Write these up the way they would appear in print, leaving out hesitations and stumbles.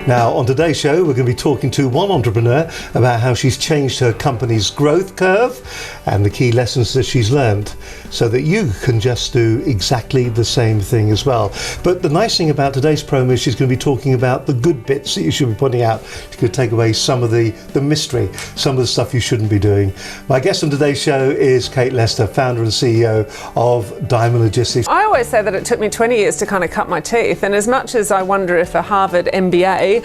Now, on today's show, we're going to be talking to one entrepreneur about how she's changed her company's growth curve and the key lessons that she's learned so that you can just do exactly the same thing as well. But the nice thing about today's promo is she's going to be talking about the good bits that you should be putting out. She's going to take away some of the mystery, some of the stuff you shouldn't be doing. My guest on today's show is Kate Lester, founder and CEO of Diamond Logistics. I always say that it took me 20 years to kind of cut my teeth, and as much as I wonder if a Harvard MBA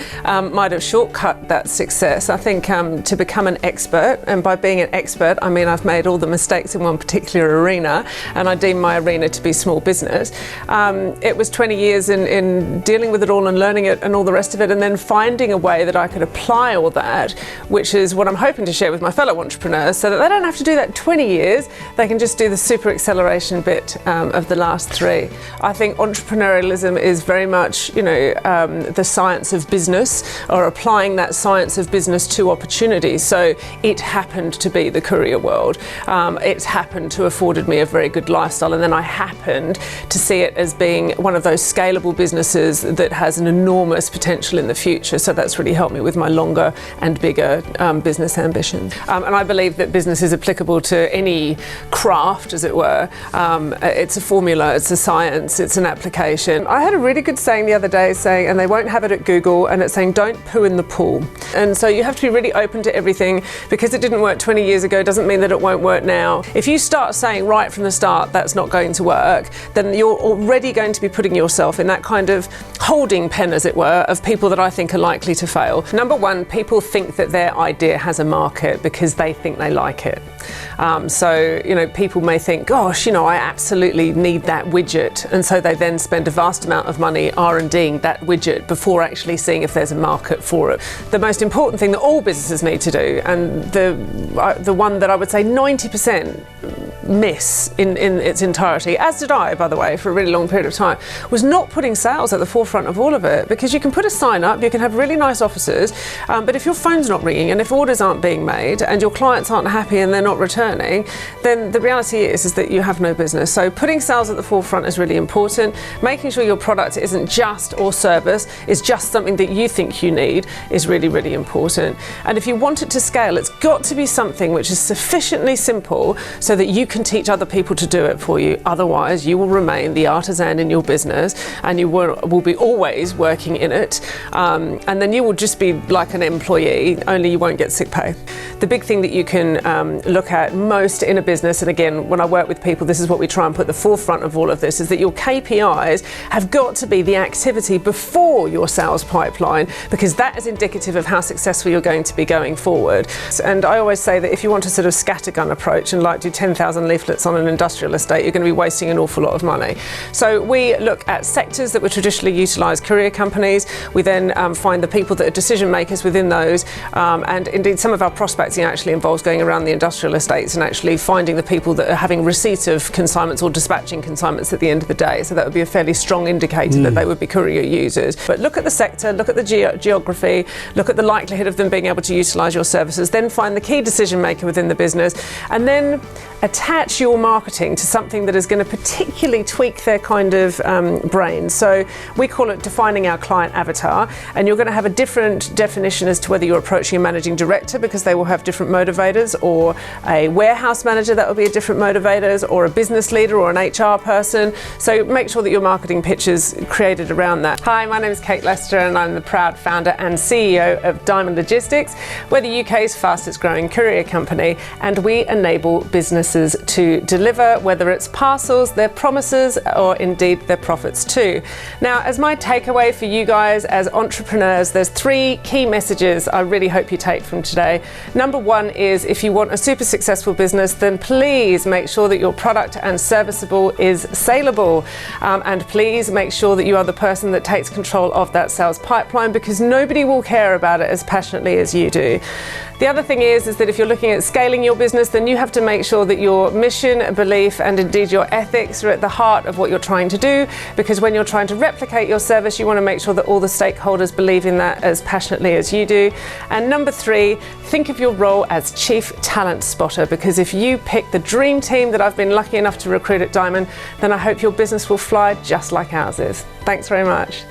might have shortcut that success, I think to become an expert, and by being an expert I mean I've made all the mistakes in one particular arena, and I deem my arena to be small business. It was 20 years in dealing with it all and learning it and all the rest of it, and then finding a way that I could apply all that, which is what I'm hoping to share with my fellow entrepreneurs, so that they don't have to do that 20 years, they can just do the super acceleration bit of the last 3. I think entrepreneurialism is very much, the science of business, or applying that science of business to opportunities. So it happened to be the courier world. It's happened to afforded me a very good lifestyle, and then I happened to see it as being one of those scalable businesses that has an enormous potential in the future. So that's really helped me with my longer and bigger business ambitions. And I believe that business is applicable to any craft, as it were. It's a formula, it's a science, it's an application. I had a really good saying the other day saying, and they won't have it at Google, and it's saying don't poo in the pool. And so you have to be really open to everything. Because it didn't work 20 years ago doesn't mean that it won't work now. If you start saying right from the start that's not going to work, then you're already going to be putting yourself in that kind of holding pen, as it were, of people that I think are likely to fail. Number one, people think that their idea has a market because they think they like it. People may think, gosh, I absolutely need that widget, and so they then spend a vast amount of money R&Ding that widget before actually seeing if there's a market for it. The most important thing that all businesses need to do, and the one that I would say 90% miss in its entirety, as did I, by the way, for a really long period of time, was not putting sales at the forefront of all of it. Because you can put a sign up, you can have really nice offices, but if your phone's not ringing and if orders aren't being made and your clients aren't happy and they're not returning, then the reality is that you have no business. So putting sales at the forefront is really important. Making sure your product isn't just, or service is just something that you think you need, is really, really important. And if you want it to scale, it's got to be something which is sufficiently simple so that you can teach other people to do it for you. Otherwise, you will remain the artisan in your business, and you will be always working in it. And then you will just be like an employee, only you won't get sick pay. The big thing that you can look at most in a business, and again, when I work with people, this is what we try and put at the forefront of all of this, is that your KPIs have got to be the activity before your sales pipeline, because that is indicative of how successful you're going to be going forward. And I always say that if you want to sort of scattergun approach and like do 10,000 leaflets on an industrial estate, you're going to be wasting an awful lot of money. So we look at sectors that would traditionally utilise courier companies. We then find the people that are decision makers within those, and indeed some of our prospecting actually involves going around the industrial estates and actually finding the people that are having receipt of consignments or dispatching consignments at the end of the day. So that would be a fairly strong indicator that they would be courier users. But look at the sector, look at the geography, look at the likelihood of them being able to utilise your services, then find the key decision maker within the business, and then attach your marketing to something that is going to particularly tweak their kind of brain. So we call it defining our client avatar, and you're going to have a different definition as to whether you're approaching a managing director, because they will have different motivators, or a warehouse manager, that will be a different motivators, or a business leader or an HR person. So make sure that your marketing pitch is created around that. Hi, my name is Kate Lester, and I'm the proud founder and CEO of Diamond Logistics. We're the UK's fastest growing courier company, and we enable businesses to deliver, whether it's parcels, their promises, or indeed their profits too. Now, as my takeaway for you guys as entrepreneurs, there's 3 key messages I really hope you take from today. Number 1 is, if you want a super successful business, then please make sure that your product and serviceable is saleable. And please make sure that you are the person that takes control of that sales pipeline, because nobody will care about it as passionately as you do. The other thing is that if you're looking at scaling your business, then you have to make sure that your mission, belief, and indeed your ethics are at the heart of what you're trying to do, because when you're trying to replicate your service, you want to make sure that all the stakeholders believe in that as passionately as you do. And number 3, think of your role as Chief Talent Spotter, because if you pick the dream team that I've been lucky enough to recruit at Diamond, then I hope your business will fly just like ours is. Thanks very much.